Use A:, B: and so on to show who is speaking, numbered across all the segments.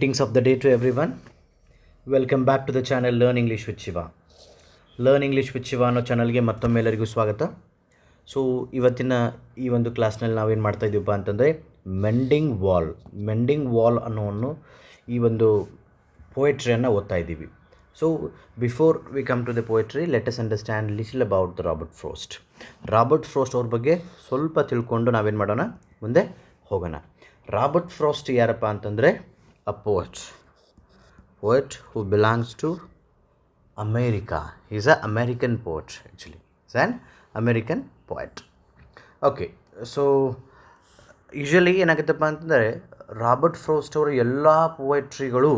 A: Greetings of the day to everyone. Welcome back to the channel Learn English with Shiva. Learn English with Shiva ಅನ್ನೋ ಚಾನಲ್ಗೆ ಮತ್ತೊಮ್ಮೆ ಎಲ್ಲರಿಗೂ ಸ್ವಾಗತ. So ಇವತ್ತಿನ ಈ ಒಂದು ಕ್ಲಾಸ್ನಲ್ಲಿ ನಾವೇನು ಮಾಡ್ತಾ ಇದ್ದೀವಪ್ಪ ಅಂತಂದರೆ ಮೆಂಡಿಂಗ್ ವಾಲ್ ಅನ್ನೋ ಈ ಒಂದು ಪೋಯಟ್ರಿಯನ್ನು ಓದ್ತಾ ಇದ್ದೀವಿ. So before we come to the poetry, let us understand little about the Robert Frost ಅವ್ರ ಬಗ್ಗೆ ಸ್ವಲ್ಪ ತಿಳ್ಕೊಂಡು ನಾವೇನು ಮಾಡೋಣ, ಮುಂದೆ ಹೋಗೋಣ. ರಾಬರ್ಟ್ ಫ್ರೋಸ್ಟ್ ಯಾರಪ್ಪ ಅಂತಂದರೆ a poet who belongs to America. He is an American poet actually. He is an American poet. Okay, so usually ಏನಾಗುತ್ತಪ್ಪ ಅಂತಂದರೆ ರಾಬರ್ಟ್ ಫ್ರೋಸ್ಟ್ ಅವರ ಎಲ್ಲ ಪೋಯಟ್ರಿಗಳು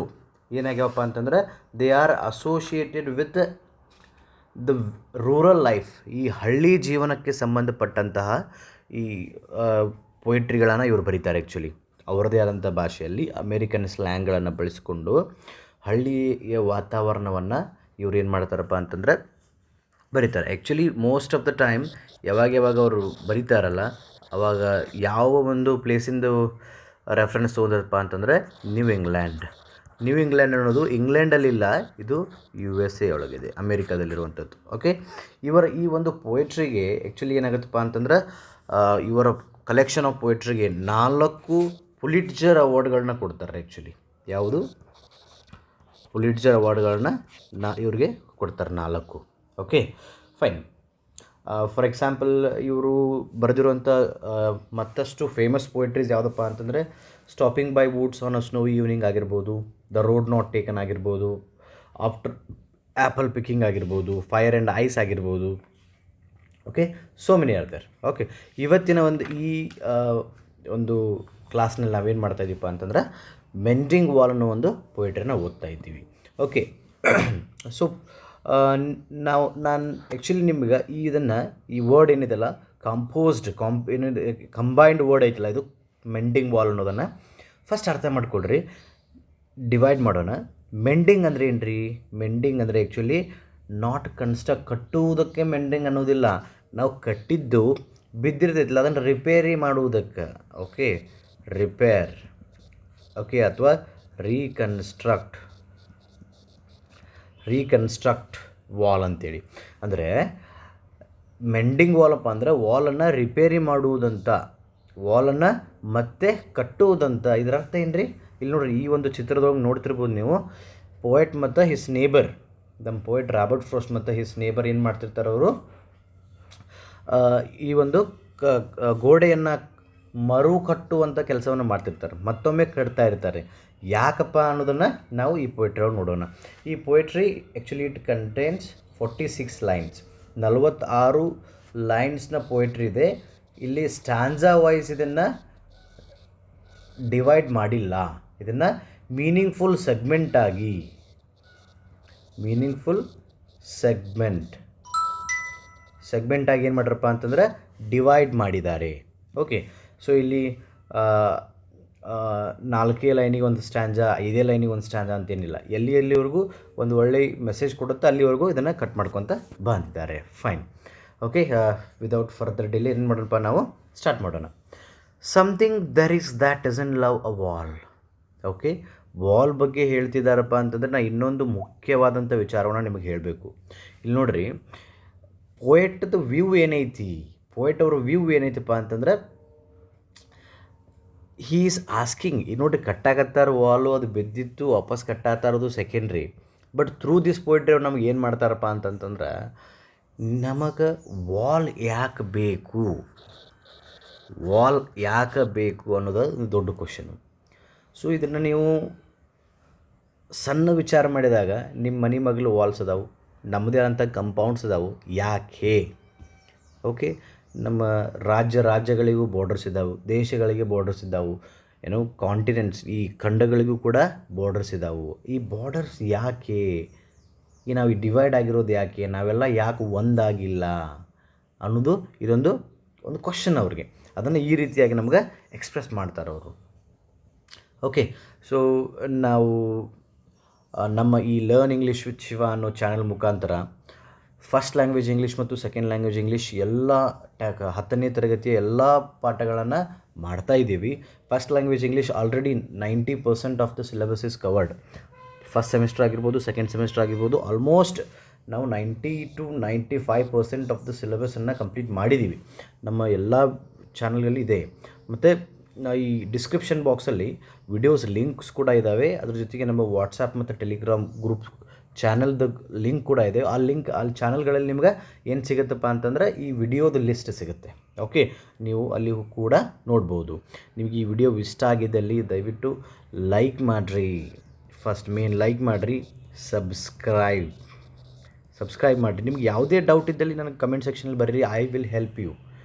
A: ಏನಾಗ್ಯಾವಪ್ಪ ಅಂತಂದರೆ they are associated with the rural life. ಈ ಹಳ್ಳಿ ಜೀವನಕ್ಕೆ ಸಂಬಂಧಪಟ್ಟಂತಹ ಈ ಪೋಯಟ್ರಿಗಳನ್ನು ಇವರು ಬರೀತಾರೆ. ಆ್ಯಕ್ಚುಲಿ ಅವರದೇ ಆದಂಥ ಭಾಷೆಯಲ್ಲಿ ಅಮೇರಿಕನ್ ಸ್ಲ್ಯಾಂಗ್ಗಳನ್ನು ಬಳಸಿಕೊಂಡು ಹಳ್ಳಿಯ ವಾತಾವರಣವನ್ನು ಇವ್ರು ಏನು ಮಾಡ್ತಾರಪ್ಪ ಅಂತಂದರೆ ಬರೀತಾರೆ. Actually most of the time ಯಾವಾಗ ಅವರು ಬರೀತಾರಲ್ಲ, ಅವಾಗ ಯಾವ ಒಂದು ಪ್ಲೇಸಿಂದು ರೆಫರೆನ್ಸ್ ತೊಗೊಂಡಪ್ಪ ಅಂತಂದರೆ ನ್ಯೂ ಇಂಗ್ಲೆಂಡ್ ಅನ್ನೋದು ಇಂಗ್ಲೆಂಡಲ್ಲಿಲ್ಲ, ಇದು USA ಒಳಗಿದೆ, ಅಮೇರಿಕಾದಲ್ಲಿರುವಂಥದ್ದು. ಓಕೆ, ಇವರ ಈ ಒಂದು ಪೋಯಟ್ರಿಗೆ ಆ್ಯಕ್ಚುಲಿ ಏನಾಗುತ್ತಪ್ಪ ಅಂತಂದ್ರೆ ಇವರ ಕಲೆಕ್ಷನ್ ಆಫ್ ಪೋಯಟ್ರಿಗೆ 4 ಪುಲಿಟ್ಜರ್ ಅವಾರ್ಡ್ಗಳನ್ನ ಕೊಡ್ತಾರೆ. ಆ್ಯಕ್ಚುಲಿ ಯಾವುದು ಪುಲಿಟ್ಜರ್ ಅವಾರ್ಡ್ಗಳನ್ನ ಇವ್ರಿಗೆ ಕೊಡ್ತಾರೆ 4. Okay, fine. ಫಾರ್ ಎಕ್ಸಾಂಪಲ್ ಇವರು ಬರೆದಿರುವಂಥ ಮತ್ತಷ್ಟು ಫೇಮಸ್ ಪೋಯಟ್ರೀಸ್ ಯಾವುದಪ್ಪ ಅಂತಂದರೆ stopping by woods on a snowy evening ಆಗಿರ್ಬೋದು, ದ ರೋಡ್ ನಾಟ್ ಟೇಕನ್ ಆಗಿರ್ಬೋದು, ಆಫ್ಟರ್ ಆ್ಯಪಲ್ ಪಿಕ್ಕಿಂಗ್ ಆಗಿರ್ಬೋದು, ಫೈರ್ ಆ್ಯಂಡ್ ಐಸ್ ಆಗಿರ್ಬೋದು. Okay, so many are there. Okay, ಇವತ್ತಿನ ಒಂದು ಕ್ಲಾಸ್ನಲ್ಲಿ ನಾವೇನು ಮಾಡ್ತಾಯಿದ್ದೀವಪ್ಪ ಅಂತಂದ್ರೆ ಮೆಂಡಿಂಗ್ ವಾಲ್ ಅನ್ನೋ ಒಂದು ಪೋಯಟ್ರಿನ ಓದ್ತಾ ಇದ್ದೀವಿ. ಓಕೆ, ಸೊ ನಾನು ಆ್ಯಕ್ಚುಲಿ ನಿಮ್ಗೆ ಈ ವರ್ಡ್ ಏನಿದೆಲ್ಲ ಕಂಬೈನ್ಡ್ ವರ್ಡ್ ಐತಲ್ಲ, ಇದು ಮೆಂಡಿಂಗ್ ವಾಲ್ ಅನ್ನೋದನ್ನು ಫಸ್ಟ್ ಅರ್ಥ ಮಾಡ್ಕೊಳ್ರಿ, ಡಿವೈಡ್ ಮಾಡೋಣ. ಮೆಂಡಿಂಗ್ ಅಂದರೆ ಏನು ರೀ? ಮೆಂಡಿಂಗ್ ಅಂದರೆ ಆ್ಯಕ್ಚುಲಿ ನಾಟ್ ಕಟ್ಟುವುದಕ್ಕೆ ಮೆಂಡಿಂಗ್ ಅನ್ನೋದಿಲ್ಲ. ನಾವು ಕಟ್ಟಿದ್ದು ಬಿದ್ದಿರ್ತೈತಿಲ್ಲ ಅದನ್ನು ರಿಪೇರಿ ಮಾಡುವುದಕ್ಕೆ. Okay, repair. ಓಕೆ, ಅಥವಾ ರೀಕನ್ಸ್ಟ್ರಕ್ಟ್ ವಾಲ್ ಅಂತೇಳಿ. ಅಂದರೆ ಮೆಂಡಿಂಗ್ ವಾಲಪ್ಪ ಅಂದರೆ ವಾಲನ್ನು ರಿಪೇರಿ ಮಾಡುವುದಂತ, ವಾಲನ್ನು ಮತ್ತೆ ಕಟ್ಟುವುದಂತ. ಇದರ ಅರ್ಥ ಏನು ರೀ? ಇಲ್ಲಿ ನೋಡಿರಿ, ಈ ಒಂದು ಚಿತ್ರದೊಳಗೆ ನೋಡ್ತಿರ್ಬೋದು ನೀವು, ಪೋಯಟ್ ಮತ್ತು ಹಿಸ್ ನೇಬರ್, ನಮ್ಮ ಪೋಯಟ್ ರಾಬರ್ಟ್ ಫ್ರೋಸ್ಟ್ ಮತ್ತು ಹಿಸ್ ನೇಬರ್ ಏನು ಮಾಡ್ತಿರ್ತಾರೆ, ಅವರು ಈ ಒಂದು ಗೋಡೆಯನ್ನು ಮರು ಕಟ್ಟುವಂಥ ಕೆಲಸವನ್ನು ಮಾಡ್ತಿರ್ತಾರೆ, ಮತ್ತೊಮ್ಮೆ ಕಟ್ತಾ ಇರ್ತಾರೆ. ಯಾಕಪ್ಪ ಅನ್ನೋದನ್ನು ನಾವು ಈ ಪೋಯಟ್ರಿ ಒಳಗೆ ನೋಡೋಣ. ಈ poetry actually it contains 46 lines, 46 ಲೈನ್ಸ್ನ ಪೋಯಟ್ರಿ ಇದೆ. ಇಲ್ಲಿ ಸ್ಟ್ಯಾನ್ಸಾ ವೈಸ್ ಇದನ್ನು ಡಿವೈಡ್ ಮಾಡಿಲ್ಲ, ಇದನ್ನು ಮೀನಿಂಗ್ಫುಲ್ ಸೆಗ್ಮೆಂಟಾಗಿ ಏನು ಮಾಡ್ರಪ್ಪ ಅಂತಂದರೆ ಡಿವೈಡ್ ಮಾಡಿದ್ದಾರೆ. ಓಕೆ, ಸೊ ಇಲ್ಲಿ 4 ಲೈನಿಗೆ ಒಂದು ಸ್ಟ್ಯಾನ್ಜಾ, 5 ಲೈನಿಗೆ ಒಂದು ಸ್ಟ್ಯಾನ್ಜಾ ಅಂತೇನಿಲ್ಲ, ಎಲ್ಲಿವರೆಗೂ ಒಂದು ಒಳ್ಳೆಯ ಮೆಸೇಜ್ ಕೊಡುತ್ತೆ ಅಲ್ಲಿವರೆಗೂ ಇದನ್ನು ಕಟ್ ಮಾಡ್ಕೊತ ಬಂದಿದ್ದಾರೆ. Fine. Okay, without further delay ಏನು ಮಾಡೋಣಪ್ಪ, ನಾವು ಸ್ಟಾರ್ಟ್ ಮಾಡೋಣ. Something there is that doesn't love a wall. Okay, wall ಬಗ್ಗೆ ಹೇಳ್ತಿದ್ದಾರಪ್ಪ ಅಂತಂದರೆ ನಾನು ಇನ್ನೊಂದು ಮುಖ್ಯವಾದಂಥ ವಿಚಾರವನ್ನು ನಿಮಗೆ ಹೇಳಬೇಕು. ಇಲ್ಲಿ ನೋಡಿರಿ, ಪೋಯೆಟ್ದು ವ್ಯೂ ಏನೈತಿ, ಪೋಯೆಟ್ ಅವ್ರ ವ್ಯೂ ಏನೈತಪ್ಪ ಅಂತಂದ್ರೆ ಹೀ ಈಸ್ ಆಸ್ಕಿಂಗ್. ಈಗ ನೋಡಿರಿ, ಕಟ್ಟಾಕತ್ತಾರ ವಾಲು, ಅದು ಬಿದ್ದಿತ್ತು, ವಾಪಸ್ ಕಟ್ಟಾಗ್ತಾ ಇರೋದು secondary. But through this poetry ಅವ್ರು ನಮ್ಗೆ ಏನು ಮಾಡ್ತಾರಪ್ಪ ಅಂತಂತಂದ್ರೆ, ನಮಗೆ ವಾಲ್ ಯಾಕೆ ಬೇಕು ಅನ್ನೋದು ಒಂದು ದೊಡ್ಡ ಕ್ವಶನು. ಸೊ ಇದನ್ನು ನೀವು ಸಣ್ಣ ವಿಚಾರ ಮಾಡಿದಾಗ ನಿಮ್ಮ ಮನೆ ಮಗಳು ವಾಲ್ಸ್ ಅದಾವು, ನಮ್ಮದೇ ಆದಂಥ ಕಂಪೌಂಡ್ಸ್ ಅದಾವು, ಯಾಕೆ? ಓಕೆ, ನಮ್ಮ ರಾಜ್ಯಗಳಿಗೂ ಬಾರ್ಡರ್ಸ್ ಇದ್ದಾವೆ, ದೇಶಗಳಿಗೆ ಬಾರ್ಡರ್ಸ್ ಇದ್ದಾವೆ, ಕಾಂಟಿನೆಂಟ್ಸ್, ಈ ಖಂಡಗಳಿಗೂ ಕೂಡ ಬಾರ್ಡರ್ಸ್ ಇದ್ದಾವೆ. ಈ ಬಾರ್ಡರ್ಸ್ ಯಾಕೆ? ನಾವು ಈ ಡಿವೈಡ್ ಆಗಿರೋದು ಯಾಕೆ? ನಾವೆಲ್ಲ ಯಾಕೆ ಒಂದಾಗಿಲ್ಲ ಅನ್ನೋದು ಇದೊಂದು ಕ್ವಶನ್ ಅವ್ರಿಗೆ. ಅದನ್ನು ಈ ರೀತಿಯಾಗಿ ನಮ್ಗೆ ಎಕ್ಸ್ಪ್ರೆಸ್ ಮಾಡ್ತಾರೆ ಅವರು. ಓಕೆ, ಸೊ ನಾವು ನಮ್ಮ ಈ ಲರ್ನ್ ಇಂಗ್ಲೀಷ್ ವಿತ್ ಶಿವ ಅನ್ನೋ ಚಾನಲ್ ಮುಖಾಂತರ ಫಸ್ಟ್ ಲ್ಯಾಂಗ್ವೇಜ್ ಇಂಗ್ಲೀಷ್ ಮತ್ತು ಸೆಕೆಂಡ್ ಲ್ಯಾಂಗ್ವೇಜ್ ಇಂಗ್ಲೀಷ್ ಎಲ್ಲ 10ನೇ ತರಗತಿಯ ಎಲ್ಲ ಪಾಠಗಳನ್ನು ಮಾಡ್ತಾ ಇದ್ದೀವಿ. First language English already 90% of the syllabus is covered. First semester ಆಗಿರ್ಬೋದು, ಸೆಕೆಂಡ್ ಸೆಮಿಸ್ಟರ್ ಆಗಿರ್ಬೋದು, ಆಲ್ಮೋಸ್ಟ್ ನಾವು 90-95% ಆಫ್ ದ ಸಿಲೆಬಸನ್ನು ಕಂಪ್ಲೀಟ್ ಮಾಡಿದ್ದೀವಿ. ನಮ್ಮ ಎಲ್ಲ ಚಾನಲ್ಗಳಲ್ಲಿ ಇದೆ. ಮತ್ತು ಈ ಡಿಸ್ಕ್ರಿಪ್ಷನ್ ಬಾಕ್ಸಲ್ಲಿ ವಿಡಿಯೋಸ್ ಲಿಂಕ್ಸ್ ಕೂಡ ಇದ್ದಾವೆ. ಅದ್ರ ಜೊತೆಗೆ ನಮ್ಮ ವಾಟ್ಸಪ್ ಮತ್ತು ಟೆಲಿಗ್ರಾಮ್ ಗ್ರೂಪ್ ಚಾನಲ್ದು ಲಿಂಕ್ ಕೂಡ ಇದೆ. ಆ ಲಿಂಕ್ ಅಲ್ಲಿ ಚಾನಲ್ಗಳಲ್ಲಿ ನಿಮ್ಗೆ ಏನು ಸಿಗುತ್ತಪ್ಪ ಅಂತಂದ್ರೆ ಈ ವಿಡಿಯೋದ ಲಿಸ್ಟ್ ಸಿಗುತ್ತೆ. ಓಕೆ, ನೀವು ಅಲ್ಲಿ ಕೂಡ ನೋಡ್ಬೋದು. ನಿಮಗೆ ಈ ವಿಡಿಯೋ ಇಷ್ಟ ಆಗಿದ್ದಲ್ಲಿ ದಯವಿಟ್ಟು ಲೈಕ್ ಮಾಡಿರಿ. ಫಸ್ಟ್ ಮೇನ್ ಲೈಕ್ ಮಾಡಿರಿ, ಸಬ್ಸ್ಕ್ರೈಬ್ ಮಾಡಿರಿ. ನಿಮ್ಗೆ ಯಾವುದೇ ಡೌಟ್ ಇದ್ದಲ್ಲಿ ನನಗೆ ಕಮೆಂಟ್ ಸೆಕ್ಷನಲ್ಲಿ ಬರೀರಿ, I will help you.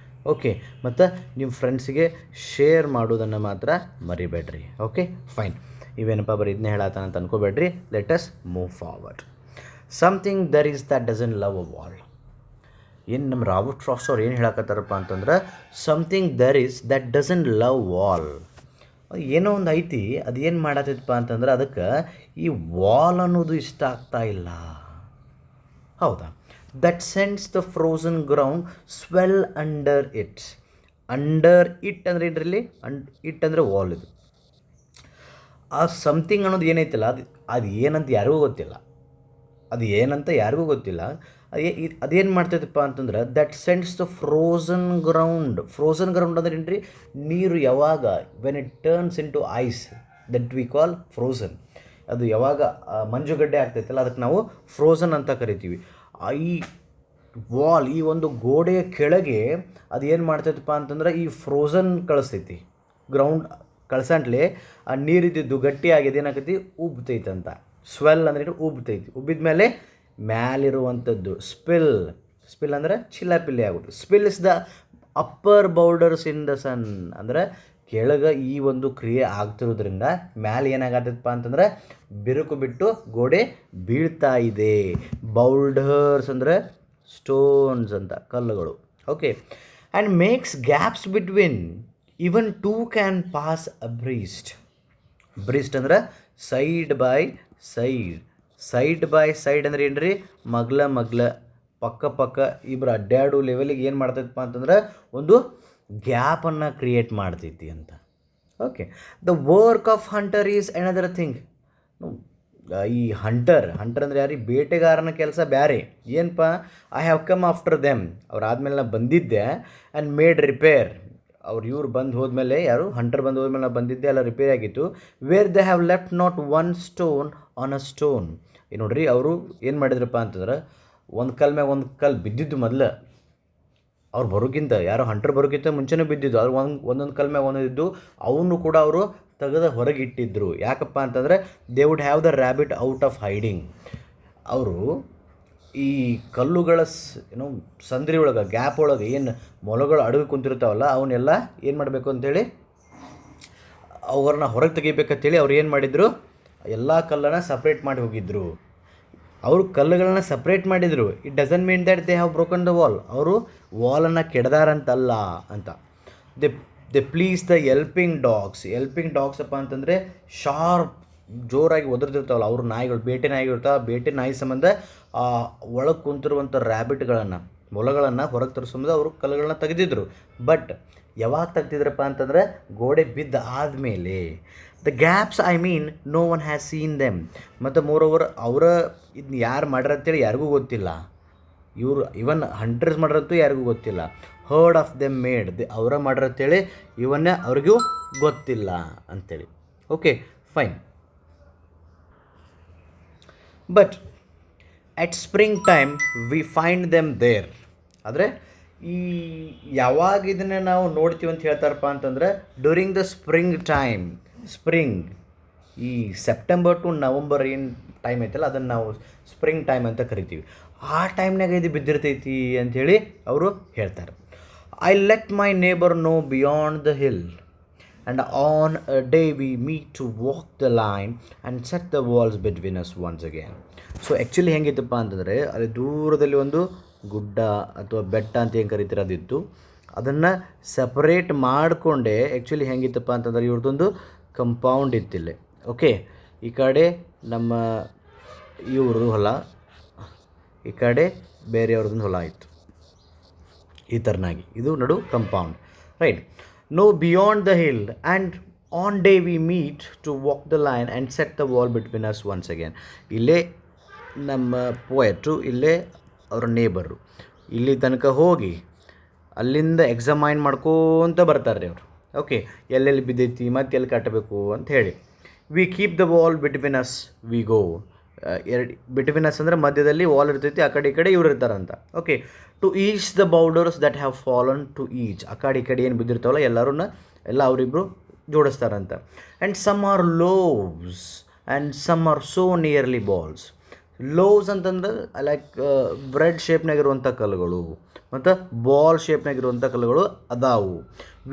A: Okay, ಮತ್ತು ನಿಮ್ಮ ಫ್ರೆಂಡ್ಸಿಗೆ ಶೇರ್ ಮಾಡೋದನ್ನು ಮಾತ್ರ ಮರಿಬೇಡ್ರಿ. Okay, fine. ಇವೇನಪ್ಪ ಬರೀ ಇದನ್ನೇ ಹೇಳತ್ತಾನಂತ ಅನ್ಕೋಬೇಡ್ರಿ. Let us move forward. Something there is that doesn't love a wall. ಏನು ನಮ್ಮ ರಾಬರ್ಟ್ ಫ್ರಾಸ್ಟ್ ಅವ್ರು ಏನು ಹೇಳಕತ್ತಾರಪ್ಪ ಅಂತಂದ್ರೆ, something there is that doesn't love wall. ಏನೋ ಒಂದು ಐತಿ, ಅದು ಏನು ಮಾಡತ್ತೈತಪ್ಪ ಅಂತಂದ್ರೆ ಅದಕ್ಕೆ ಈ ವಾಲ್ ಅನ್ನೋದು ಇಷ್ಟ ಆಗ್ತಾ ಇಲ್ಲ. ಹೌದಾ? That sends the frozen ground swell under it. Under it ಅಂದರೆ ಇದರಲ್ಲಿ ಇಟ್ ಅಂದರೆ ವಾಲ್. ಇದು ಆ ಸಮಥಿಂಗ್ ಅನ್ನೋದು ಏನೈತಲ್ಲ, ಅದು ಏನಂತ ಯಾರಿಗೂ ಗೊತ್ತಿಲ್ಲ. ಅದೇನು ಮಾಡ್ತೈತಪ್ಪ ಅಂತಂದ್ರೆ that sends the frozen ground ಅಂದ್ರೆ ಏನ್ರಿ? ನೀರು ಯಾವಾಗ when it turns into ice, that we call frozen. ಅದು ಯಾವಾಗ ಮಂಜುಗಡ್ಡೆ ಆಗ್ತೈತಲ್ಲ ಅದಕ್ಕೆ ನಾವು ಫ್ರೋಝನ್ ಅಂತ ಕರಿತೀವಿ. ಈ ವಾಲ್, ಈ ಒಂದು ಗೋಡೆಯ ಕೆಳಗೆ ಅದು ಏನು ಮಾಡ್ತೈತಪ್ಪ ಅಂತಂದ್ರೆ ಈ ಫ್ರೋಝನ್ ಕಳಿಸ್ತೈತಿ. ಗ್ರೌಂಡ್ ಕಳ್ಸಂಟ್ಲೆ ಆ ನೀರಿದ್ದು ಗಟ್ಟಿಯಾಗಿದೆ ಏನಾಗೈತಿ, ಉಬ್ತೈತಂತ. ಸ್ವೆಲ್ ಅಂದರೆ ಉಬ್ತೈತಿ. ಉಬ್ಬಿದ ಮೇಲೆ ಮ್ಯಾಲಿರುವಂಥದ್ದು ಸ್ಪಿಲ್ ಅಂದರೆ ಚಿಲ್ಲಾಪಿಲ್ಲಿ ಆಗುತ್ತೆ. Spill is the upper boulders in the sun. ಅಂದರೆ ಕೆಳಗೆ ಈ ಒಂದು ಕ್ರಿಯೆ ಆಗ್ತಿರೋದ್ರಿಂದ ಮ್ಯಾಲೆ ಏನಾಗತ್ತಪ್ಪ ಅಂತಂದ್ರೆ ಬಿರುಕು ಬಿಟ್ಟು ಗೋಡೆ ಬೀಳ್ತಾ ಇದೆ. ಬೌಲ್ಡರ್ಸ್ ಅಂದರೆ ಸ್ಟೋನ್ಸ್ ಅಂತ, ಕಲ್ಲುಗಳು. Okay, and makes gaps between even two can pass abreast. ಅಂದ್ರೆ ಸೈಡ್ ಬೈ ಸೈಡ್ ಅಂದರೆ ಏನು ರೀ? ಮಗ್ಲ ಪಕ್ಕ ಇಬ್ಬರು ಅಡ್ಡಾಡು ಲೆವೆಲಿಗೆ ಏನು ಮಾಡ್ತೈತಪ್ಪ ಅಂತಂದ್ರೆ ಒಂದು ಗ್ಯಾಪನ್ನು ಕ್ರಿಯೇಟ್ ಮಾಡ್ತೈತಿ ಅಂತ. Okay, the work of hunter is another thing. ಈ ಹಂಟರ್ ಅಂದರೆ ಯಾರಿಗೆ? ಬೇಟೆಗಾರನ ಕೆಲಸ ಬೇರೆ. ಏನಪ್ಪ? I have come after them. ಅವ್ರು ಆದಮೇಲೆ ನಾನು ಬಂದಿದ್ದೆ. And made repair. ಇವ್ರು ಬಂದು ಹೋದ್ಮೇಲೆ, ಯಾರು? ಹಂಟರ್ ಬಂದು ಹೋದ್ಮೇಲೆ ನಾನು ಬಂದಿದ್ದೆ, ಎಲ್ಲ ರಿಪೇರ್ ಆಗಿತ್ತು. Where they have left not one stone on a stone. ನೋಡ್ರಿ, ಅವರು ಏನು ಮಾಡಿದ್ರಪ್ಪ ಅಂತಂದ್ರೆ ಒಂದು ಕಲ್ ಮ್ಯಾಗ ಒಂದು ಕಲ್ಲು ಬಿದ್ದಿದ್ದು. ಮೊದಲು ಅವ್ರು ಬರೋಕ್ಕಿಂತ, ಯಾರೋ ಹಂಟರ್ ಬರೋಕ್ಕಿಂತ ಮುಂಚೆನೇ ಬಿದ್ದಿದ್ದು. ಅದು ಒಂದೊಂದು ಕಲ್ ಮ್ಯಾಗ ಒಂದೊಂದಿದ್ದು. ಅವನು ಕೂಡ ಅವರು ತೆಗೆದು ಹೊರಗಿಟ್ಟಿದ್ರು. ಯಾಕಪ್ಪ ಅಂತಂದರೆ they would have the rabbit out of hiding. ಅವರು ಈ ಕಲ್ಲುಗಳ ಸಂದ್ರಿ ಒಳಗೆ, ಗ್ಯಾಪ್ ಒಳಗೆ ಏನು ಮೊಲಗಳು ಅಡಗಿ ಕುಂತಿರ್ತಾವಲ್ಲ ಅವನ್ನೆಲ್ಲ ಏನು ಮಾಡಬೇಕು ಅಂತೇಳಿ ಅವ್ರನ್ನ ಹೊರಗೆ ತೆಗಿಬೇಕಂತೇಳಿ ಅವ್ರು ಏನು ಮಾಡಿದರು? ಎಲ್ಲ ಕಲ್ಲನ್ನು ಸಪ್ರೇಟ್ ಮಾಡಿ ಹೋಗಿದ್ರು. ಅವರು ಕಲ್ಲುಗಳನ್ನ ಸಪ್ರೇಟ್ ಮಾಡಿದರು. It doesn't mean that they have broken the wall. ಅವರು ವಾಲನ್ನು ಕೆಡದಾರಂತಲ್ಲ ಅಂತ. ದೆ ಪ್ಲೀಸ್ ದ ಎಲ್ಪಿಂಗ್ ಡಾಗ್ಸ್ ಅಪ್ಪ ಅಂತಂದರೆ ಶಾರ್ಪ್, ಜೋರಾಗಿ ಒದರ್ತಿರ್ತಾವಲ್ಲ ಅವ್ರ ನಾಯಿಗಳು, ಬೇಟೆ ನಾಯಿಗಳು ಇರ್ತಾವೆ. ಬೇಟೆ ನಾಯಿ ಸಂಬಂಧ ಒಳಗೆ ಕುಂತಿರುವಂಥ ರ್ಯಾಬಿಟ್ಗಳನ್ನು, ಮೊಲಗಳನ್ನು ಹೊರಗೆ ತರಿಸೋದು ಅವರು ಕಲ್ಲುಗಳನ್ನ ತೆಗೆದಿದ್ರು. ಬಟ್ ಯಾವಾಗ ತೆಗ್ದಿದ್ರಪ್ಪ ಅಂತಂದರೆ ಗೋಡೆ ಬಿದ್ದ ಆದಮೇಲೆ. The gaps I mean no one has seen them. ಮತ್ತು ಮೋರ್ ಅವರ ಇದನ್ನ ಯಾರು ಮಾಡ್ಯಾರ ಅಂತೇಳಿ ಯಾರಿಗೂ ಗೊತ್ತಿಲ್ಲ. ಇವರು ಇವನ್ ಹಂಟರ್ಸ್ ಮಾಡ್ರಂತೂ ಯಾರಿಗೂ ಗೊತ್ತಿಲ್ಲ. ಹರ್ಡ್ ಆಫ್ ದೆಮ್ ಮೇಡ್, ಅವರ ಮಾಡ್ರ ಅಂತೇಳಿ ಇವನ್ನೇ ಅವ್ರಿಗೂ ಗೊತ್ತಿಲ್ಲ ಅಂಥೇಳಿ. Okay, fine. But at spring time we find them there. ಆದರೆ ಈ ಯಾವಾಗ ಇದನ್ನು ನಾವು ನೋಡ್ತೀವಿ ಅಂತ ಹೇಳ್ತಾರಪ್ಪ ಅಂತಂದರೆ ಡ್ಯೂರಿಂಗ್ ದ ಸ್ಪ್ರಿಂಗ್ ಈ ಸೆಪ್ಟೆಂಬರ್ ಟು ನವಂಬರ್ ಏನು ಟೈಮ್ ಐತಲ್ಲ ಅದನ್ನು ನಾವು ಸ್ಪ್ರಿಂಗ್ ಟೈಮ್ ಅಂತ ಕರಿತೀವಿ. ಆ ಟೈಮ್ನಾಗ ಇದು ಬಿದ್ದಿರ್ತೈತಿ ಅಂಥೇಳಿ ಅವರು ಹೇಳ್ತಾರೆ. I let my neighbour know beyond the hill and on a day we meet to walk the line and set the walls between us once again. So actually ಹೆಂಗಿತ್ತಪ್ಪ ಅಂತಂದರೆ ಅಲ್ಲಿ ದೂರದಲ್ಲಿ ಒಂದು ಗುಡ್ಡ ಅಥವಾ ಬೆಟ್ಟ ಅಂತ ಏನು ಕರಿತೀರ ಅದಿತ್ತು. ಅದನ್ನು ಸಪ್ರೇಟ್ ಮಾಡಿಕೊಂಡೆ ಆ್ಯಕ್ಚುಲಿ ಹೆಂಗಿತ್ತಪ್ಪ ಅಂತಂದ್ರೆ ಇವ್ರದ್ದೊಂದು ಕಂಪೌಂಡ್ ಇತ್ತಿಲ್ಲಿ. ಓಕೆ, ಈ ಕಡೆ ನಮ್ಮ ಇವ್ರದ್ದು ಹೊಲ, ಈ ಕಡೆ ಬೇರೆಯವ್ರದ್ದು ಹೊಲ ಇತ್ತು. ಈ ಥರನಾಗಿ ಇದು ನಡು compound, right. Know beyond the hill and on day we meet to walk the line and set the wall between us once again. ಇಲ್ಲೇ ನಮ್ಮ ಪೋಯೆಟ್ರು, ಇಲ್ಲೇ ಅವರ ನೇಬರು ಇಲ್ಲಿ ತನಕ ಹೋಗಿ ಅಲ್ಲಿಂದ ಎಕ್ಸಾಮೈನ್ ಮಾಡ್ಕೋತ ಬರ್ತಾರೆ ರೀ ಅವರು. ಓಕೆ, ಎಲ್ಲೆಲ್ಲಿ ಬಿದ್ದೈತಿ ಮತ್ತು ಎಲ್ಲಿ ಕಟ್ಟಬೇಕು ಅಂತ ಹೇಳಿ. We keep the wall between us we go. ಎರಡು ಬಿಟ್ವೀನ್ ಅಸ್ ಅಂದರೆ ಮಧ್ಯದಲ್ಲಿ ವಾಲ್ ಇರ್ತೈತಿ, ಆ ಕಡೆ ಈ ಕಡೆ ಇವ್ರು ಇರ್ತಾರಂತ. Okay, to each the boulders that have fallen to each. ಆ ಕಡೆ ಈ ಕಡೆ ಏನು ಬಿದ್ದಿರ್ತಾವಲ್ಲ ಎಲ್ಲ ಅವರಿಬ್ಬರು ಜೋಡಿಸ್ತಾರಂತ. And some are loaves and some are so nearly balls. Loaves ಅಂತಂದ್ರೆ ಲೈಕ್ ಬ್ರೆಡ್ ಶೇಪ್ನಾಗಿರುವಂಥ ಕಲ್ಲುಗಳು ಮತ್ತು ಬಾಲ್ ಶೇಪ್ನಾಗಿರುವಂಥ ಕಲ್ಲುಗಳು ಅದಾವು.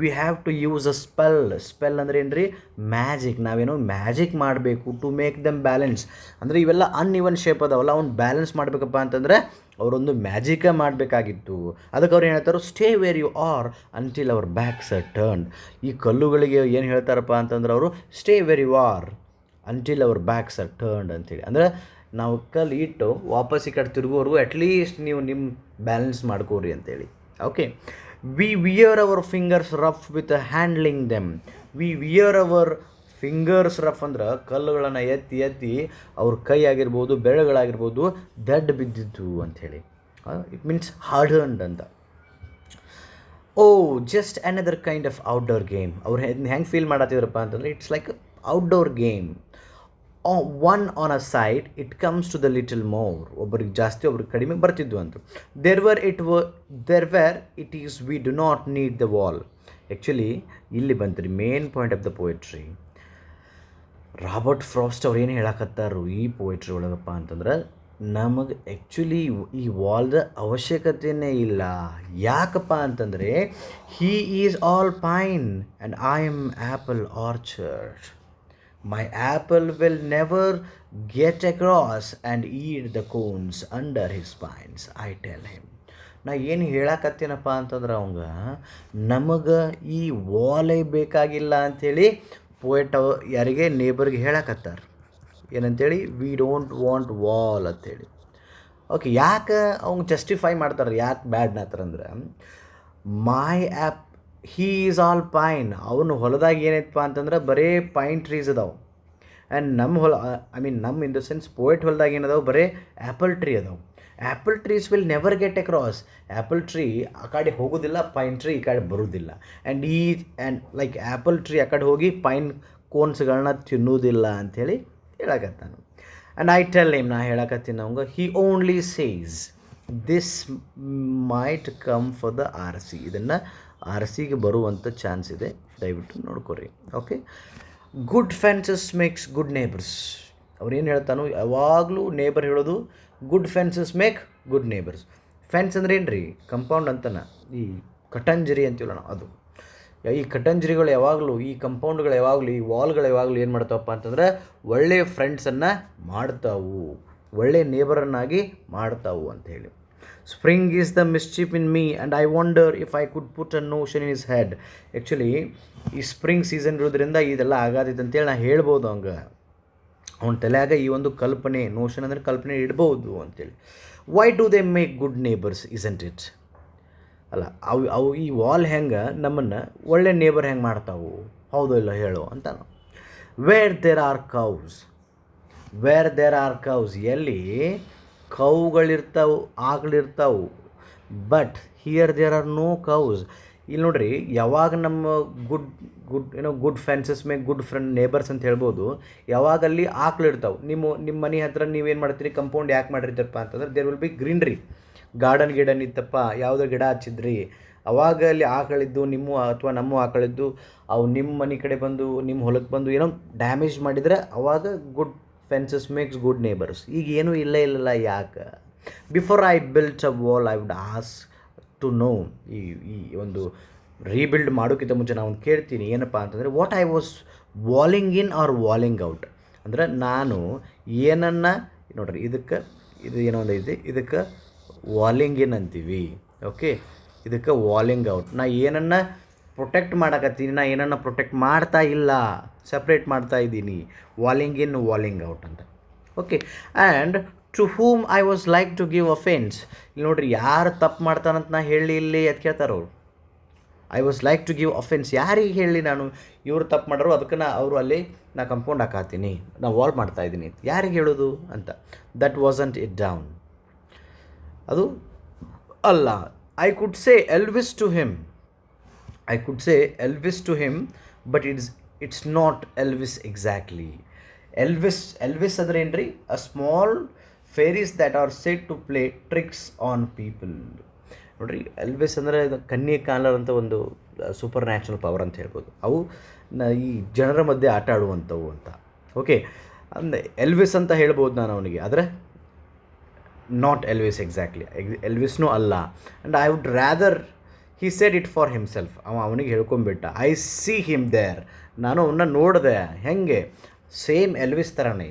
A: We have to use a spell ಅಂದರೆ ಏನು ರೀ, ಮ್ಯಾಜಿಕ್. ನಾವೇನೋ ಮ್ಯಾಜಿಕ್ ಮಾಡಬೇಕು ಟು ಮೇಕ್ ದಮ್ ಬ್ಯಾಲೆನ್ಸ್. ಅಂದರೆ ಇವೆಲ್ಲ ಅನ್ಇವನ್ ಶೇಪ್ ಅದಾವಲ್ಲ, ಅವ್ನು ಬ್ಯಾಲೆನ್ಸ್ ಮಾಡಬೇಕಪ್ಪ ಅಂತಂದರೆ ಅವರೊಂದು ಮ್ಯಾಜಿಕ ಮಾಡಬೇಕಾಗಿತ್ತು. ಅದಕ್ಕೆ ಅವ್ರು ಏನು ಹೇಳ್ತಾರೆ, stay where you are until our backs are turned. ಈ ಕಲ್ಲುಗಳಿಗೆ ಏನು ಹೇಳ್ತಾರಪ್ಪ ಅಂತಂದ್ರೆ ಅವರು stay where you are until our backs are turned ಅಂತೇಳಿ. ಅಂದರೆ ನಾವು ಕಲ್ಲು ಇಟ್ಟು ವಾಪಸ್ ಈ ಕಡೆ ತಿರುಗೋವರೆಗೂ ಅಟ್ಲೀಸ್ಟ್ ನೀವು ನಿಮ್ಮ ಬ್ಯಾಲೆನ್ಸ್ ಮಾಡ್ಕೋರಿ ಅಂತೇಳಿ. Okay, we wear our fingers rough with handling them. We wear our fingers rough ಅಂದ್ರೆ ಕಲ್ಲುಗಳನ್ನು ಎತ್ತಿ ಎತ್ತಿ ಅವ್ರ ಕೈ ಆಗಿರ್ಬೋದು, ಬೆರಳುಗಳಾಗಿರ್ಬೋದು ದಡ್ಡ ಬಿದ್ದಿದ್ದು ಅಂಥೇಳಿ. ಇಟ್ ಮೀನ್ಸ್ ಹಾರ್ಡನ್ಡ್ ಅಂತ. Oh just another kind of outdoor game. ಅವ್ರು ಹೆಂಗೆ ಫೀಲ್ ಮಾಡತ್ತಿದ್ರಪ್ಪ ಅಂತಂದರೆ it's like outdoor game. One on a side it comes to the little more. ಒಬ್ಬರಿಗೆ ಜಾಸ್ತಿ ಒಬ್ರಿಗೆ ಕಡಿಮೆ ಬರ್ತಿದ್ವು ಅಂತ. There where it is we do not need the wall. Actually ಇಲ್ಲಿ ಬಂತು ರೀ main point of the poetry. Robert Frost ಅವ್ರು ಏನು ಹೇಳಕತ್ತಾರು ಈ ಪೋಯೆಟ್ರಿ ಒಳಗಪ್ಪ ಅಂತಂದ್ರೆ, ನಮಗೆ ಆ್ಯಕ್ಚುಲಿ ಈ ವಾಲ್ದ ಅವಶ್ಯಕತೆಯೇ ಇಲ್ಲ. ಯಾಕಪ್ಪ ಅಂತಂದರೆ he is all pine and I am apple orchard. My apple will never get across and eat the cones under his spines, I tell him. ನಾ ಏನು ಹೇಳಕತ್ತೀನಪ್ಪ ಅಂತಂದ್ರೆ ಅವಂಗ ನಮಗೆ ಈ ವಾಲೇ ಬೇಕಾಗಿಲ್ಲ ಅಂಥೇಳಿ ಪೋಯೆಟ್ ಯಾರಿಗೆ ನೇಬರ್ಗೆ ಹೇಳಕತ್ತಾರೆ. ಏನಂತೇಳಿ, ವಿ ಡೋಂಟ್ ವಾಂಟ್ ವಾಲ್ ಅಂಥೇಳಿ. ಓಕೆ, ಯಾಕೆ ಅವ್ನು ಜಸ್ಟಿಫೈ ಮಾಡ್ತಾರೆ ಯಾಕೆ ಬ್ಯಾಡ್ನತ್ತರಂದ್ರೆ, my app he is all pine. ಅವನು ಹೊಲದಾಗ ಏನೈತಪ್ಪ ಅಂತಂದ್ರೆ ಬರೀ ಪೈನ್ ಟ್ರೀಸ್ ಅದಾವೆ. ಆ್ಯಂಡ್ ನಮ್ಮ ಇನ್ ದ ಸೆನ್ಸ್ ಪೋಯೆಟ್ ಹೊಲದಾಗ ಏನದಾವೆ, ಬರೀ ಆ್ಯಪಲ್ ಟ್ರೀ ಅದಾವೆ. Apple trees will never get across. Apple tree ಆ ಕಡೆ ಹೋಗೋದಿಲ್ಲ, ಪೈನ್ ಟ್ರೀ ಈ ಕಡೆ ಬರೋದಿಲ್ಲ. ಆ್ಯಂಡ್ ಲೈಕ್ ಆ್ಯಪಲ್ ಟ್ರೀ ಆ ಕಡೆ ಹೋಗಿ ಪೈನ್ ಕೋನ್ಸ್ಗಳನ್ನ ತಿನ್ನೋದಿಲ್ಲ ಅಂಥೇಳಿ ಹೇಳಕತ್ತಾನು. ಆ್ಯಂಡ್ ಐ ಟೆಲ್ ಹಿಮ್, ನಾ ಹೇಳಕತ್ತೀನಿ ಅವಂಗ, he only says this might come for the R C. ಇದನ್ನು ಆರ್ ಸಿಗೆ ಬರುವಂಥ ಚಾನ್ಸ್ ಇದೆ, ದಯವಿಟ್ಟು ನೋಡ್ಕೊರಿ. Okay, good fences makes good neighbours. ಅವ್ರೇನು ಹೇಳ್ತಾನೋ ಯಾವಾಗಲೂ ನೇಬರ್ ಹೇಳೋದು, good fences make good neighbours. Fence ಅಂದ್ರೆ ಏನು ರೀ, ಕಂಪೌಂಡ್ ಅಂತನ. ಈ ಕಟಂಜರಿ ಅಂತೀವಲ್ಲ ನಾವು, ಅದು. ಈ ಕಟಂಜರಿಗಳು ಯಾವಾಗಲೂ, ಈ ಕಂಪೌಂಡ್ಗಳು ಯಾವಾಗಲೂ, ಈ ವಾಲ್ಗಳು ಯಾವಾಗಲೂ ಏನು ಮಾಡ್ತಾವಪ್ಪ ಅಂತಂದ್ರೆ ಒಳ್ಳೆಯ ಫ್ರೆಂಡ್ಸನ್ನು ಮಾಡ್ತಾವು, ಒಳ್ಳೆಯ ನೇಬರನ್ನಾಗಿ ಮಾಡ್ತಾವು ಅಂಥೇಳಿ. Spring is the mischief in me and I wonder if I could put a notion in his head. Actually ಈ ಸ್ಪ್ರಿಂಗ್ ಸೀಸನ್ ಇರೋದ್ರಿಂದ ಇದೆಲ್ಲ ಆಗಾದೈತೆ ಅಂತೇಳಿ ನಾನು ಹೇಳ್ಬೋದು ಹಂಗೆ. ಅವನ ತಲೆಯಾಗ ಈ ಒಂದು ಕಲ್ಪನೆ, ನೋಷನ್ ಅಂದರೆ ಕಲ್ಪನೆ ಇಡ್ಬೋದು ಅಂತೇಳಿ. Why do they make good neighbours isn't it. ಅಲ್ಲ, ಅವು ಈ ವಾಲ್ ಹೆಂಗೆ ನಮ್ಮನ್ನು ಒಳ್ಳೆ ನೇಬರ್ ಹೆಂಗೆ ಮಾಡ್ತಾವು, ಹೌದು ಇಲ್ಲ ಹೇಳು ಅಂತ. ವೇರ್ ದೇರ್ ಆರ್ ಕೌಸ್, ಎಲ್ಲಿ ಕೌಗಳಿರ್ತಾವೆ, ಆಕಳಿರ್ತಾವೆ. But here there are no cows. ಇಲ್ಲಿ ನೋಡ್ರಿ, ಯಾವಾಗ ನಮ್ಮ good fences make good friend neighbours ಅಂತ ಹೇಳ್ಬೋದು, ಯಾವಾಗ ಅಲ್ಲಿ ಆಕಳಿರ್ತಾವೆ. ನಿಮ್ಮ ಮನೆ ಹತ್ರ ನೀವೇನು ಮಾಡ್ತೀರಿ, ಕಂಪೌಂಡ್ ಯಾಕೆ ಮಾಡಿರ್ತೀರಪ್ಪ ಅಂತಂದ್ರೆ there will be greenery. Garden ಇತ್ತಪ್ಪ, ಯಾವುದೋ ಗಿಡ ಹಚ್ಚಿದ್ರಿ, ಅವಾಗ ಅಲ್ಲಿ ಆಕಳಿದ್ದು ಅಥವಾ ನಮ್ಮ ಆಕಳಿದ್ದು ಅವು ನಿಮ್ಮ ಮನೆ ಕಡೆ ಬಂದು ನಿಮ್ಮ ಹೊಲಕ್ಕೆ ಬಂದು ಏನೋ ಡ್ಯಾಮೇಜ್ ಮಾಡಿದರೆ ಅವಾಗ good fences makes good neighbours. ಈಗ ಏನೂ ಇಲ್ಲ ಯಾಕೆ? Before I built a wall I would ask to know. ಈ ಒಂದು ರೀಬಿಲ್ಡ್ ಮಾಡೋಕ್ಕಿಂತ ಮುಂಚೆ ನಾನು ಕೇಳ್ತೀನಿ ಏನಪ್ಪ ಅಂತಂದರೆ, what I was walling in or walling out. ಅಂದರೆ ನಾನು ಏನನ್ನು, ನೋಡ್ರಿ ಇದು ಏನೋ ಒಂದು ಐತಿ, ಇದಕ್ಕೆ ವಾಲಿಂಗ್ ಇನ್ ಅಂತೀವಿ. ಓಕೆ, ಇದಕ್ಕೆ ವಾಲಿಂಗ್ ಔಟ್. ನಾ ಏನನ್ನು ಪ್ರೊಟೆಕ್ಟ್ ಮಾಡಕತ್ತೀನಿ, ನಾ ಏನನ್ನು ಪ್ರೊಟೆಕ್ಟ್ ಮಾಡ್ತಾ ಇಲ್ಲ, ಸಪ್ರೇಟ್ ಮಾಡ್ತಾ ಇದ್ದೀನಿ. ವಾಲಿಂಗ್ ಇನ್, ವಾಲಿಂಗ್ ಔಟ್ ಅಂತ. Okay, and to whom I was like to give offence. ಇಲ್ಲಿ ನೋಡ್ರಿ, ಯಾರು ತಪ್ಪು ಮಾಡ್ತಾನಂತ ನಾ ಹೇಳಿ ಇಲ್ಲಿ ಅದು ಕೇಳ್ತಾರೆ ಅವರು. I was like to give offence. ಯಾರಿಗೆ ಹೇಳಿ ನಾನು ಇವರು ತಪ್ಪು ಮಾಡೋರು ಅದಕ್ಕೆ ಅವರು ಅಲ್ಲಿ ನಾ ಕಂಪೌಂಡ್ ಹಾಕಾತೀನಿ, ನಾ ವಾಲ್ ಮಾಡ್ತಾಯಿದ್ದೀನಿ, ಯಾರಿಗೆ ಹೇಳೋದು ಅಂತ. That wasn't it down. ಅದು ಅಲ್ಲ. I could say elves to him, but it's not elves exactly. Elves ಅಂದ್ರೆ ಏನು ರೀ? A small fairies that are said to play tricks on people. ನೋಡಿರಿ, ಎಲ್ವಿಸ್ ಅಂದರೆ ಕನ್ಯೆ ಕಾಲರ್ ಅಂತ ಒಂದು ಸೂಪರ್ ನ್ಯಾಚುರಲ್ ಪವರ್ ಅಂತ ಹೇಳ್ಬೋದು. ಅವು ಈ ಜನರ ಮಧ್ಯೆ ಆಟ ಆಡುವಂಥವು ಅಂತ. ಓಕೆ, ಅಂದರೆ ಎಲ್ವಿಸ್ ಅಂತ ಹೇಳ್ಬೋದು ನಾನು ಅವನಿಗೆ, ಆದರೆ ನಾಟ್ ಎಲ್ವಿಸ್ ಎಕ್ಸಾಕ್ಟ್ಲಿ. ಎಲ್ವಿಸ್ನೂ ಅಲ್ಲ. And I would rather he said it for himself. ಅವನಿಗೆ ಹೇಳ್ಕೊಂಬಿಟ್ಟ. I see him there. ನಾನು ಅವನ್ನ ನೋಡಿದೆ. ಹೆಂಗೆ? ಸೇಮ್ ಎಲ್ವಿಸ್ ಥರನೇ.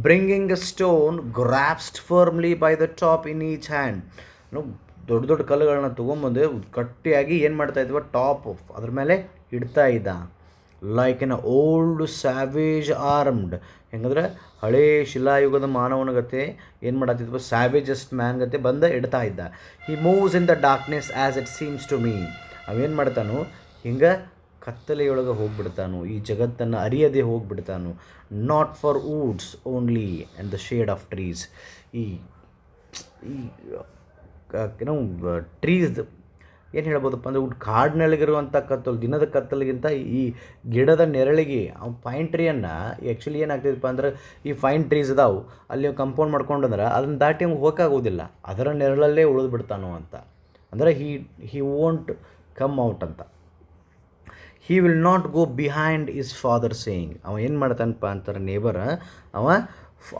A: Bringing a stone grasped firmly by the top in each hand. ದೊಡ್ಡ ದೊಡ್ಡ ಕಲ್ಲುಗಳನ್ನ ತೊಗೊಂಬಂದು ಗಟ್ಟಿಯಾಗಿ ಏನು ಮಾಡ್ತಾಯಿದ್ವ, ಟಾಪ್ ಅದ್ರ ಮೇಲೆ ಇಡ್ತಾ ಇದ್ದ. Like an old savage armed. ಹೆಂಗಂದ್ರೆ ಹಳೇ ಶಿಲಾಯುಗದ ಮಾನವನ ಗತೆ ಏನು ಮಾಡತ್ತಿದ್ವ, ಸ್ಯಾವೇಜಸ್ಟ್ ಮ್ಯಾನ್ ಗತೆ ಬಂದ ಇಡ್ತಾ ಇದ್ದ. He moves in the darkness as it seems to me. ಅವೇನು ಮಾಡ್ತಾನು, ಹಿಂಗೆ ಕತ್ತಲೆಯೊಳಗೆ ಹೋಗ್ಬಿಡ್ತಾನು, ಈ ಜಗತ್ತನ್ನು ಅರಿಯದೆ ಹೋಗ್ಬಿಡ್ತಾನು. Not for woods only and the shade of trees. ಈ ಏನೋ ಟ್ರೀಸ್ ಏನು ಹೇಳ್ಬೋದಪ್ಪ ಅಂದರೆ, ಕಾಡಿನೊಳಗಿರುವಂಥ ಕತ್ತಲು, ದಿನದ ಕತ್ತಲಿಗಿಂತ ಈ ಗಿಡದ ನೆರಳಿಗೆ ಪೈನ್ ಟ್ರೀಯನ್ನು ಆ್ಯಕ್ಚುಲಿ ಏನಾಗ್ತಿದೆಪ್ಪ ಅಂದ್ರೆ, ಈ ಫೈನ್ ಟ್ರೀಸ್ ಅದಾವು ಅಲ್ಲಿ ಕಂಪೌಂಡ್ ಮಾಡ್ಕೊಂಡಂದ್ರೆ ಅದನ್ನು ದಾಟಿ ಅವ್ನು ಹೋಗೋಕ್ಕಾಗೋದಿಲ್ಲ, ಅದರ ನೆರಳಲ್ಲೇ ಉಳಿದು ಬಿಡ್ತಾನೋ ಅಂತ. ಅಂದರೆ ಹಿ ವೋಂಟ್ ಕಮ್ ಔಟ್ ಅಂತ. He will not go behind is father saying. ಅವ ಏನು ಮಾಡ್ತಾನಪ್ಪ ಅಂತಾರೆ ನೇಬರ್,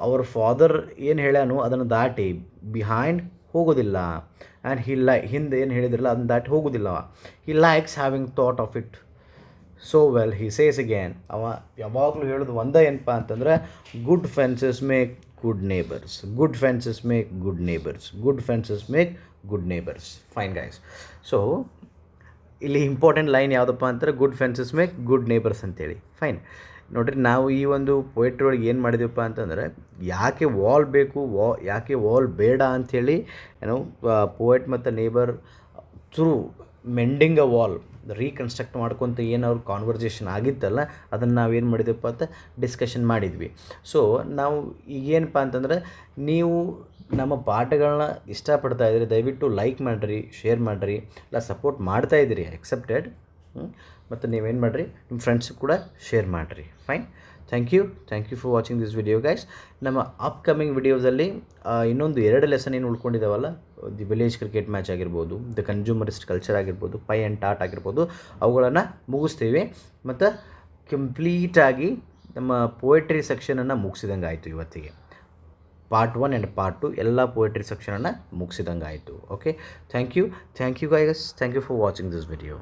A: ಅವ್ರ ಫಾದರ್ ಏನು ಹೇಳ್ಯಾನು ಅದನ್ನು ದಾಟಿ ಬಿಹೈಂಡ್ ಹೋಗೋದಿಲ್ಲ. ಆ್ಯಂಡ್ ಹಿಂದೆ ಏನು ಹೇಳಿದ್ರಲ್ಲ ಅದನ್ನ ದಾಟಿ ಹೋಗೋದಿಲ್ಲ. He likes having thought of it so well. He says again. ಅವ ಯಾವಾಗಲೂ ಹೇಳೋದು ಒಂದೇ ಏನಪ್ಪ ಅಂತಂದರೆ, good fences make good neighbours, good fences make good neighbours, good fences make good neighbours. Fine guys. So ಇಲ್ಲಿ ಇಂಪಾರ್ಟೆಂಟ್ ಲೈನ್ ಯಾವುದಪ್ಪ ಅಂತಾರೆ, good fences make good neighbours ಅಂತೇಳಿ. ಫೈನ್. ನೋಡಿರಿ, ನಾವು ಈ ಒಂದು ಪೊಯೆಟ್ರಿ ಒಳಗೆ ಏನು ಮಾಡಿದೀವಪ್ಪ ಅಂತಂದರೆ, ಯಾಕೆ ವಾಲ್ ಬೇಕು, ಯಾಕೆ ವಾಲ್ ಬೇಡ ಅಂಥೇಳಿ ಪೋಯೆಟ್ ಮತ್ತು neighbour through mending a wall reconstruct ಮಾಡ್ಕೊತ ಏನು ಅವ್ರ ಕಾನ್ವರ್ಜೇಷನ್ ಆಗಿತ್ತಲ್ಲ, ಅದನ್ನು ನಾವೇನು ಮಾಡಿದ್ವಪ್ಪ ಅಂತ ಡಿಸ್ಕಷನ್ ಮಾಡಿದ್ವಿ. ಸೊ ನಾವು ಈಗೇನಪ್ಪ ಅಂತಂದರೆ, ನೀವು ನಮ್ಮ ಪಾಠಗಳನ್ನ ಇಷ್ಟಪಡ್ತಾ ಇದ್ದೀರಿ, ದಯವಿಟ್ಟು ಲೈಕ್ ಮಾಡಿರಿ, ಶೇರ್ ಮಾಡಿರಿ, ಇಲ್ಲ ಸಪೋರ್ಟ್ ಮಾಡ್ತಾಯಿದ್ದೀರಿ, ಅಕ್ಸೆಪ್ಟೆಡ್. ಮತ್ತು ನೀವೇನು ಮಾಡಿರಿ, ನಿಮ್ಮ ಫ್ರೆಂಡ್ಸಿಗೆ ಕೂಡ ಶೇರ್ ಮಾಡಿರಿ. Fine. Thank you for watching this video guys. ನಮ್ಮ ಅಪ್ಕಮಿಂಗ್ ವಿಡಿಯೋಸಲ್ಲಿ ಇನ್ನೊಂದು 2 ಲೆಸನ್ ಏನು ಉಳ್ಕೊಂಡಿದ್ದಾವಲ್ಲ, ದಿ ವಿಲೇಜ್ ಕ್ರಿಕೆಟ್ ಮ್ಯಾಚ್ ಆಗಿರ್ಬೋದು, ದ ಕನ್ಸ್ಯೂಮರಿಸ್ಟ್ ಕಲ್ಚರ್ ಆಗಿರ್ಬೋದು, ಪೈ ಆ್ಯಂಡ್ ಟಾಟ್ ಆಗಿರ್ಬೋದು, ಅವುಗಳನ್ನು ಮುಗಿಸ್ತೀವಿ. ಮತ್ತು ಕಂಪ್ಲೀಟಾಗಿ ನಮ್ಮ ಪೋಯೆಟ್ರಿ ಸೆಕ್ಷನನ್ನು ಮುಗಿಸಿದಂಗೆ ಆಯಿತು ಇವತ್ತಿಗೆ. ಪಾರ್ಟ್ 1 ಆ್ಯಂಡ್ ಪಾರ್ಟ್ 2 ಎಲ್ಲ ಪೋಯೆಟ್ರಿ ಸೆಕ್ಷನನ್ನು ಮುಗಿಸಿದಂಗೆ ಆಯಿತು. Okay, thank you guys. Thank you for watching this video.